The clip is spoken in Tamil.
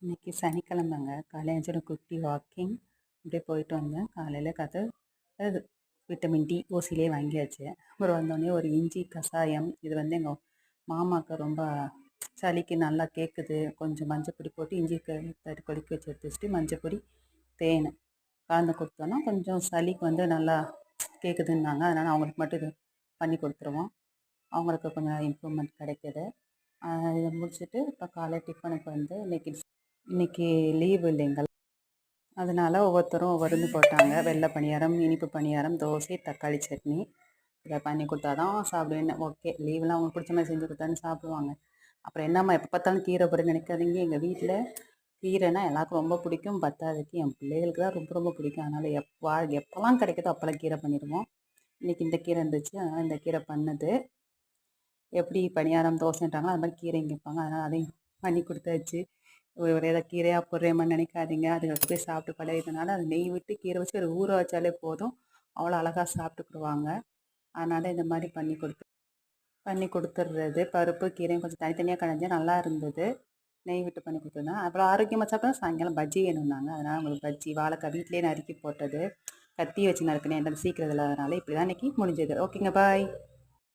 இன்றைக்கி சனிக்கிழமைங்க. காலையில் எழுந்திரிச்சோன குட்டி வாக்கிங் அப்படியே போயிட்டு வந்தேன். காலையில் அது விட்டமின் டி ஓசிலே வாங்கியாச்சு. அப்புறம் வந்தோடனே ஒரு இஞ்சி கஷாயம். இது எங்கள் மாமாவுக்கு ரொம்ப சளிக்கு நல்லா கேட்குது. கொஞ்சம் மஞ்சப்பொடி போட்டு இஞ்சி தட்டி கொதிக்க வச்சு எடுத்து வச்சுட்டு மஞ்சப்பொடி தேன் கலந்து கொடுத்தோன்னா கொஞ்சம் சளிக்கு நல்லா கேட்குதுன்னாங்க. அதனால் அவங்களுக்கு மட்டும் இது பண்ணி கொடுத்துருவோம். அவங்களுக்கு கொஞ்சம் இம்ப்ரூவ்மெண்ட் கிடைக்கிது. இதை முடிச்சுட்டு இப்போ காலை டிஃபனுக்கு இன்றைக்கி லீவு இல்லைங்களா, அதனால் ஒவ்வொருத்தரும் ஒவ்வொரு போட்டாங்க. வெள்ளை பணியாரம், இனிப்பு பணியாரம், தோசை, தக்காளி சட்னி. இதை பண்ணி கொடுத்தா தான் சாப்பிடுவேன்னு. ஓகே, லீவெலாம் அவங்களுக்கு பிடிச்ச மாதிரி செஞ்சு கொடுத்தான்னு சாப்பிடுவாங்க. அப்புறம் என்னம்மா எப்போ பார்த்தாலும் கீரை போடுன்னு நினைக்காதீங்க. எங்கள் வீட்டில் கீரைனா எல்லாருக்கும் ரொம்ப பிடிக்கும். பத்தாததுக்கு என் பிள்ளைகளுக்கு தான் ரொம்ப ரொம்ப பிடிக்கும். அதனால் எப்போல்லாம் கிடைக்குதோ அப்போல்லாம் கீரை பண்ணிடுவோம். இன்றைக்கி இந்த கீரை இருந்துச்சு, அதனால் இந்த கீரை பண்ணது. எப்படி பணியாரம் தோசைன்றாங்களோ அது மாதிரி கீரையும் கேட்பாங்க. அதனால் அதையும் பண்ணி கொடுத்தாச்சு. ஒரே ஏதோ கீரையாக போடுறேம்மான்னு நினைக்காதீங்க. அதுங்களுக்கு போய் சாப்பிட்டு பழகிட்டனால அது நெய் விட்டு கீரை வச்சு ஒரு ஊற வச்சாலே போதும், அவ்வளோ அழகாக சாப்பிட்டுக்குருவாங்க. அதனால் இந்த மாதிரி பண்ணி கொடுத்துட்றது. பருப்பு கீரையும் கொஞ்சம் தனித்தனியாக கடைஞ்சா நல்லா இருந்தது. நெய் விட்டு பண்ணி கொடுத்துருந்தேன். அப்புறம் ஆரோக்கியமாக சாப்பிட்டா சாயங்காலம் பஜ்ஜி வேணும்னாங்க. அதனால் அவங்களுக்கு பஜ்ஜி வாழைக்காய் வீட்டிலே நறுக்கி போட்டது. கத்தி வச்சு நறுக்குனேன், என்கிட்ட சீக்கிரம் இல்லாதனால. இப்படி தான் இன்றைக்கி முடிஞ்சது. ஓகேங்க, பாய்.